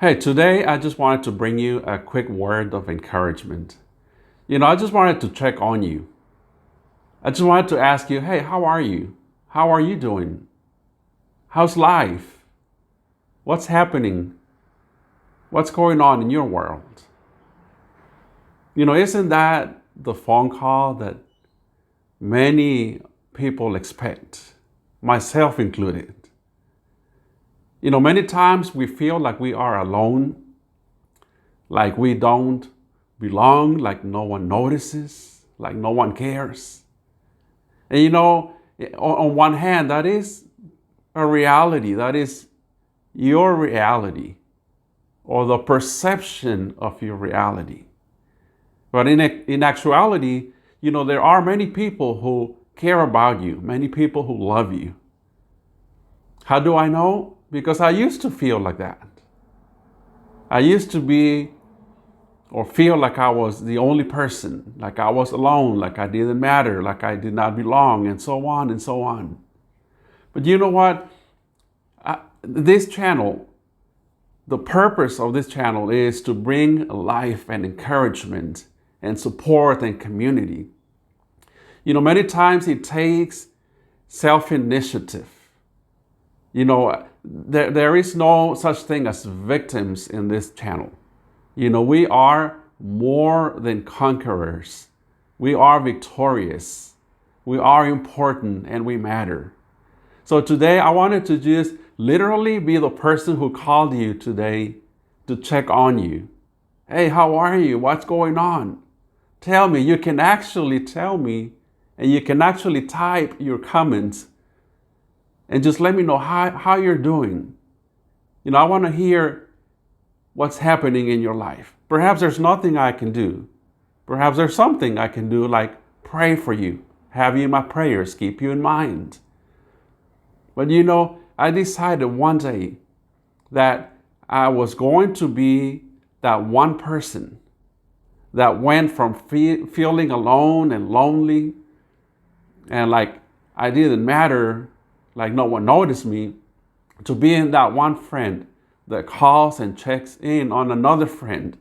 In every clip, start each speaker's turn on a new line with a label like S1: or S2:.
S1: Hey, today I just wanted to bring you a quick word of encouragement. I just wanted to check on you. I just wanted to ask you, hey, how are you? How are you doing? How's life? What's happening? What's going on in your world? Isn't that the phone call that many people expect, myself included? Many times we feel like we are alone, like we don't belong, like no one notices, like no one cares. And on one hand, that is a reality, that is your reality or the perception of your reality. But in actuality, there are many people who care about you, many people who love you. How do I know? Because I used to feel like that. I used to be or feel like I was the only person, like I was alone, like I didn't matter, like I did not belong, and so on and so on. But you know what? This channel, the purpose of this channel is to bring life and encouragement and support and community. Many times it takes self-initiative. There is no such thing as victims in this channel. We are more than conquerors. We are victorious. We are important and we matter. So today I wanted to just literally be the person who called you today to check on you. Hey, how are you? What's going on? Tell me. You can actually tell me, and you can actually type your comments and just let me know how you're doing. I want to hear what's happening in your life. Perhaps there's nothing I can do. Perhaps there's something I can do, like pray for you, have you in my prayers, keep you in mind. But I decided one day that I was going to be that one person that went from feeling alone and lonely and like I didn't matter, like no one noticed me, to being that one friend that calls and checks in on another friend,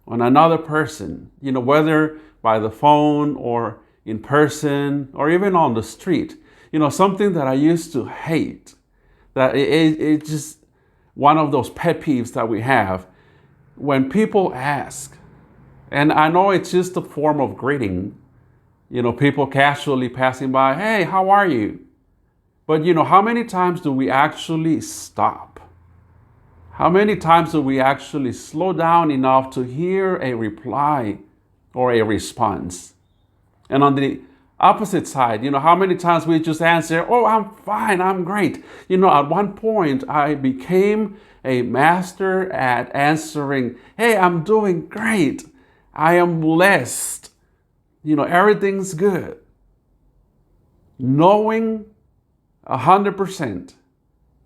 S1: on another person, whether by the phone or in person or even on the street. Something that I used to hate, that it's just one of those pet peeves that we have when people ask, and I know it's just a form of greeting, people casually passing by, hey, how are you? But how many times do we actually stop? How many times do we actually slow down enough to hear a reply or a response? And on the opposite side, how many times we just answer, oh, I'm fine, I'm great. At one point, I became a master at answering, hey, I'm doing great. I am blessed. Everything's good. Knowing 100%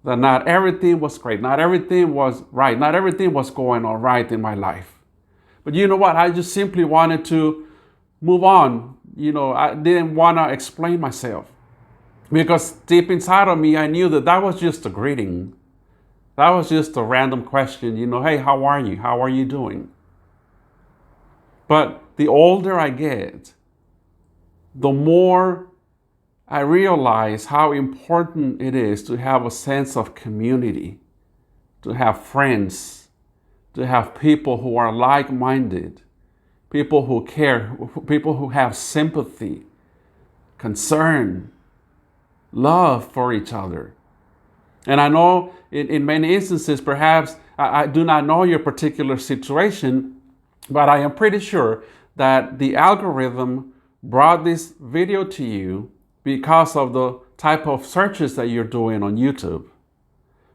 S1: that not everything was great, not everything was right, not everything was going all right in my life. But you know what? I just simply wanted to move on. I didn't want to explain myself because deep inside of me, I knew that was just a greeting. That was just a random question, hey, how are you? How are you doing? But the older I get, the more I realize how important it is to have a sense of community, to have friends, to have people who are like-minded, people who care, people who have sympathy, concern, love for each other. And I know in many instances, perhaps I do not know your particular situation, but I am pretty sure that the algorithm brought this video to you because of the type of searches that you're doing on YouTube.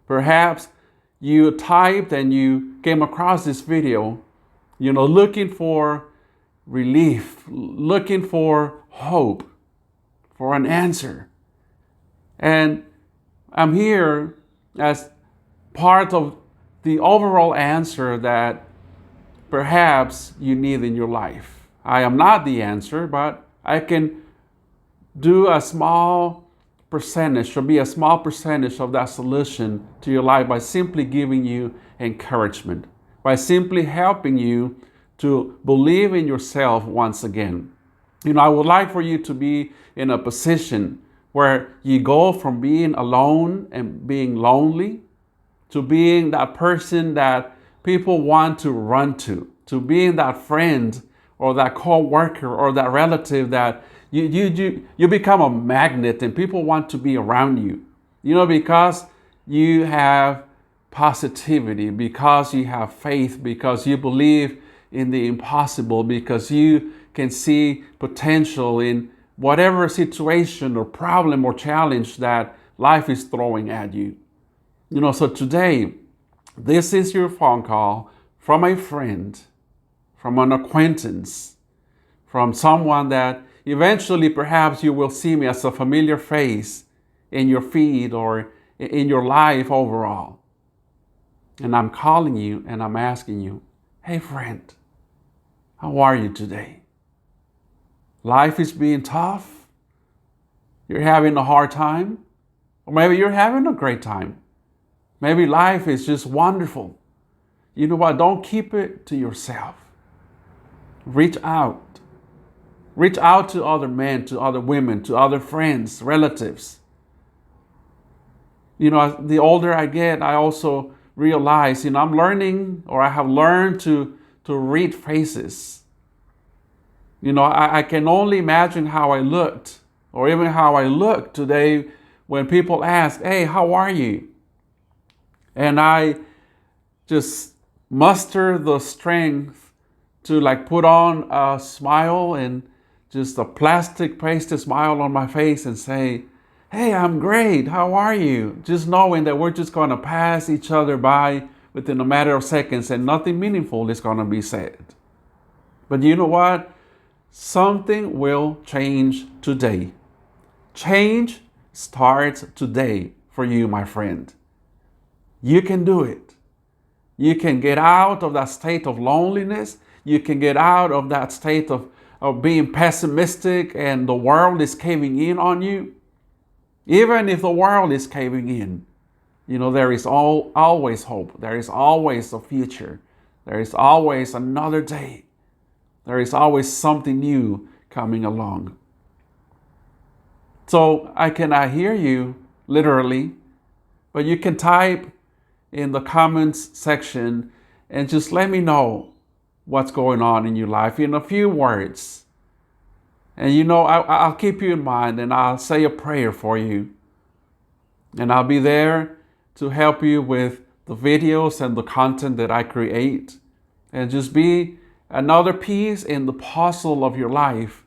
S1: Perhaps you typed and you came across this video, looking for relief, looking for hope, for an answer. And I'm here as part of the overall answer that perhaps you need in your life. I am not the answer, but I can do a small percentage or be a small percentage of that solution to your life by simply giving you encouragement, by simply helping you to believe in yourself once again. I would like for you to be in a position where you go from being alone and being lonely to being that person that people want to run to being that friend or that co-worker or that relative that you become a magnet and people want to be around you. Because you have positivity, because you have faith, because you believe in the impossible, because you can see potential in whatever situation or problem or challenge that life is throwing at you. So today, this is your phone call from a friend, from an acquaintance, from someone that eventually perhaps you will see me as a familiar face in your feed or in your life overall. And I'm calling you and I'm asking you, hey friend, how are you today? Life is being tough. You're having a hard time. Or maybe you're having a great time. Maybe life is just wonderful. You know what? Don't keep it to yourself. Reach out. Reach out to other men, to other women, to other friends, relatives. The older I get, I also realize, I'm learning, or I have learned to read faces. I can only imagine how I looked, or even how I look today when people ask, hey, how are you? And I just muster the strength to put on a smile and just a plastic pasted smile on my face and say, hey, I'm great. How are you? Just knowing that we're just going to pass each other by within a matter of seconds and nothing meaningful is going to be said. But you know what? Something will change today. Change starts today for you, my friend. You can do it. You can get out of that state of loneliness. You can get out of that state of being pessimistic and the world is caving in on you. Even if the world is caving in, there is always hope. There is always a future. There is always another day. There is always something new coming along. So I cannot hear you literally, but you can type in the comments section and just let me know what's going on in your life in a few words. And I'll keep you in mind and I'll say a prayer for you. And I'll be there to help you with the videos and the content that I create. And just be another piece in the puzzle of your life.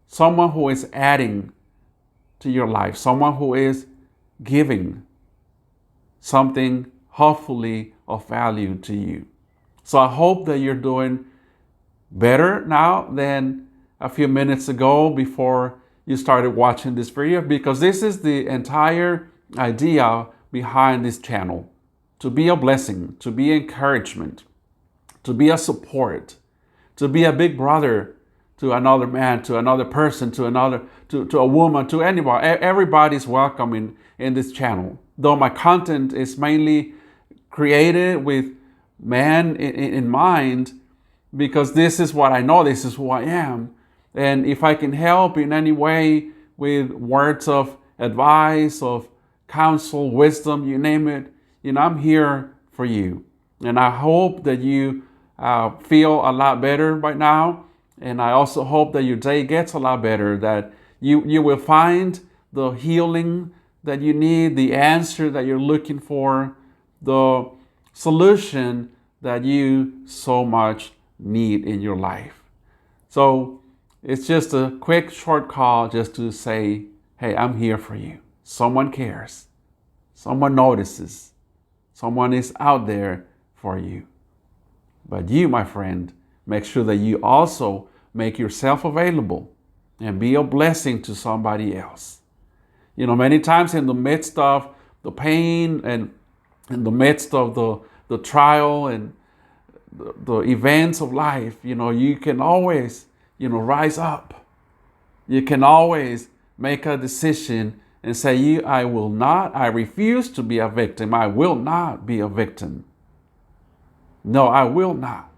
S1: Someone who is adding to your life. Someone who is giving something hopefully of value to you. So I hope that you're doing better now than a few minutes ago before you started watching this video, because this is the entire idea behind this channel. To be a blessing, to be encouragement, to be a support, to be a big brother to another man, to another person, to a woman, to anybody. Everybody's welcome in this channel. Though my content is mainly created with man in mind, because this is what I know, this is who I am. And if I can help in any way with words of advice, of counsel, wisdom, you name it, I'm here for you. And I hope that you feel a lot better right now. And I also hope that your day gets a lot better, that you will find the healing that you need, the answer that you're looking for, the solution that you so much need in your life. So it's just a quick, short call just to say, hey, I'm here for you. Someone cares. Someone notices. Someone is out there for you. But you, my friend, make sure that you also make yourself available and be a blessing to somebody else. Many times in the midst of the pain and in the midst of the trial and the events of life, you can always, rise up. You can always make a decision and say, I will not, I refuse to be a victim. I will not be a victim. No, I will not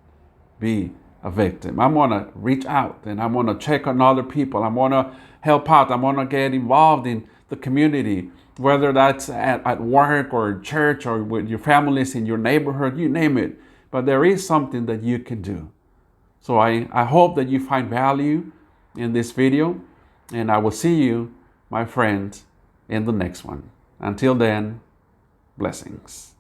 S1: be a victim. I'm going to reach out and I'm going to check on other people. I'm going to help out. I'm going to get involved in the community, whether that's at work or church or with your families in your neighborhood, you name it. But there is something that you can do. So I hope that you find value in this video, and I will see you, my friends, in the next one. Until then, blessings.